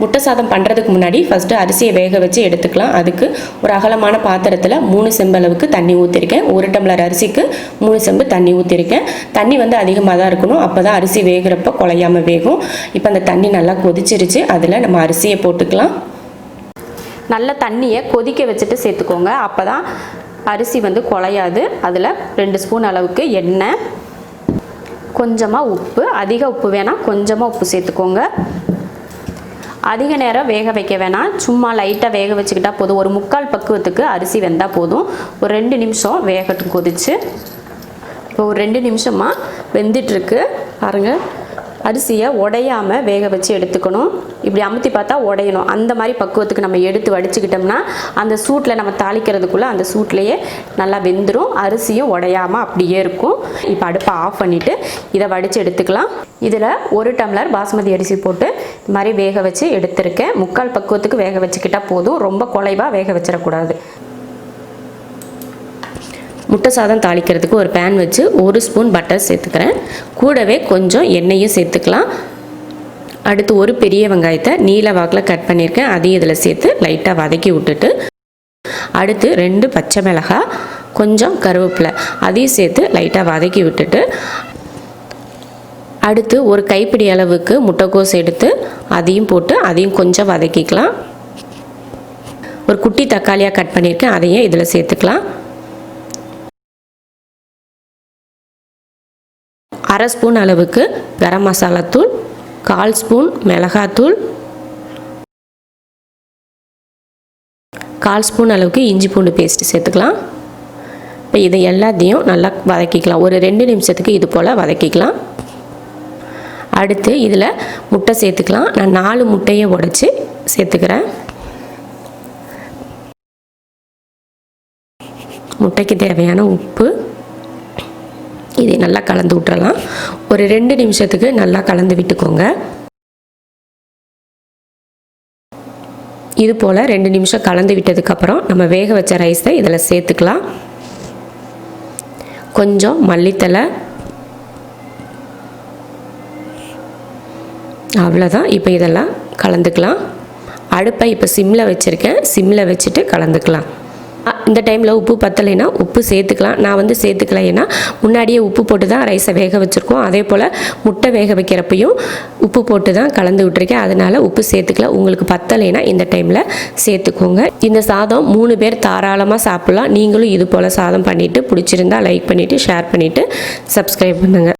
முட்டை சாதம் பண்ணுறதுக்கு முன்னாடி ஃபஸ்ட்டு அரிசியை வேக வச்சு எடுத்துக்கலாம். அதுக்கு ஒரு அகலமான பாத்திரத்தில் 3 செம்பு அளவுக்கு தண்ணி ஊற்றிருக்கேன். 1 டம்ளர் அரிசிக்கு 3 செம்பு தண்ணி ஊற்றிருக்கேன். தண்ணி வந்து அதிகமாக தான் இருக்கணும், அப்போ தான் அரிசி வேகிறப்ப குழையாமல் வேகும். இப்போ அந்த தண்ணி நல்லா கொதிச்சிருச்சு, அதில் நம்ம அரிசியை போட்டுக்கலாம். நல்ல தண்ணியை கொதிக்க வச்சுட்டு சேர்த்துக்கோங்க, அப்போ தான் அரிசி வந்து குழையாது. அதில் 2 ஸ்பூன் அளவுக்கு எண்ணெய், கொஞ்சமாக உப்பு, அதிக உப்பு வேணாம், கொஞ்சமாக உப்பு சேர்த்துக்கோங்க. அதிக நேரம் வேக வைக்க வேணாம், சும்மா லைட்டாக வேக வச்சுக்கிட்டால் போதும். ஒரு 3/4 பக்குவத்துக்கு அரிசி வெந்தால் போதும். ஒரு 2 நிமிஷம் வேகட்டும் கொதிச்சு. இப்போ ஒரு 2 நிமிஷமாக வெந்துட்டுருக்கு பாருங்கள். அரிசியை உடையாமல் வேக வச்சு எடுத்துக்கணும். இப்படி அமுத்தி பார்த்தா உடையணும். அந்த மாதிரி பக்குவத்துக்கு நம்ம எடுத்து வடிச்சுக்கிட்டோம்னா அந்த சூட்டில் நம்ம தாளிக்கிறதுக்குள்ளே அந்த சூட்லேயே நல்லா வெந்துடும். அரிசியும் உடையாமல் அப்படியே இருக்கும். இப்போ அடுப்பை ஆஃப் பண்ணிவிட்டு இதை வடித்து எடுத்துக்கலாம். இதில் 1 டம்ளர் பாஸ்மதி அரிசி போட்டு இது மாதிரி வேக வச்சு எடுத்துருக்கேன். 3/4 பக்குவத்துக்கு வேக வச்சுக்கிட்டால் போதும், ரொம்ப குலைவாக வேக வச்சிடக்கூடாது. முட்டை சாதம் தாளிக்கிறதுக்கு ஒரு பேன் வச்சு 1 ஸ்பூன் பட்டர் சேர்த்துக்கிறேன். கூடவே கொஞ்சம் எண்ணெயும் சேர்த்துக்கலாம். அடுத்து ஒரு பெரிய வெங்காயத்தை நீல வாக்கில் கட் பண்ணியிருக்கேன், அதையும் இதில் சேர்த்து லைட்டாக வதக்கி விட்டுட்டு, அடுத்து 2 பச்சை மிளகாய், கொஞ்சம் கருவேப்பிலை, அதையும் சேர்த்து லைட்டாக வதக்கி விட்டுட்டு, அடுத்து ஒரு கைப்பிடி அளவுக்கு முட்டைக்கோஸ் எடுத்து அதையும் போட்டு அதையும் கொஞ்சம் வதக்கிக்கலாம். ஒரு குட்டி தக்காளியாக கட் பண்ணியிருக்கேன், அதையும் இதில் சேர்த்துக்கலாம். 1/2 ஸ்பூன் அளவுக்கு கரம் மசாலா தூள், 1/4 ஸ்பூன் மிளகாத்தூள், 1/4 ஸ்பூன் அளவுக்கு இஞ்சி பூண்டு பேஸ்ட்டு சேர்த்துக்கலாம். இப்போ இதை எல்லாத்தையும் நல்லா வதக்கிக்கலாம். ஒரு 2 நிமிஷத்துக்கு இது போல் வதக்கிக்கலாம். அடுத்து இதில் முட்டை சேர்த்துக்கலாம். நான் 4 முட்டையை உடைச்சி சேர்த்துக்கிறேன். முட்டைக்கு தேவையான உப்பு, இதை நல்லா கலந்து விட்டுறலாம். ஒரு 2 நிமிஷத்துக்கு நல்லா கலந்து விட்டுக்கோங்க. இது போல் 2 நிமிஷம் கலந்து விட்டதுக்கப்புறம் நம்ம வேக வச்ச ரைஸை இதில் சேர்த்துக்கலாம். கொஞ்சம் மல்லித்தலை, அவ்வளோதான். இப்போ இதெல்லாம் கலந்துக்கலாம். அடுப்பை இப்போ சிம்மில் வச்சுருக்கேன், சிம்மில் வச்சுட்டு கலந்துக்கலாம். இந்த டைமில் உப்பு பத்தலைன்னா உப்பு சேர்த்துக்கலாம். நான் வந்து சேர்த்துக்கல, ஏன்னா முன்னாடியே உப்பு போட்டு தான் ரைஸை வேக வச்சுருக்கோம். அதே போல் முட்டை வேக வைக்கிறப்பையும் உப்பு போட்டு தான் கலந்து விட்டுருக்கேன், அதனால் உப்பு சேர்த்துக்கல. உங்களுக்கு பத்தலைன்னா இந்த டைமில் சேர்த்துக்கோங்க. இந்த சாதம் 3 பேர் தாராளமாக சாப்பிட்லாம். நீங்களும் இது போல் சாதம் பண்ணிவிட்டு பிடிச்சிருந்தா லைக் பண்ணிவிட்டு ஷேர் பண்ணிவிட்டு சப்ஸ்கிரைப் பண்ணுங்கள்.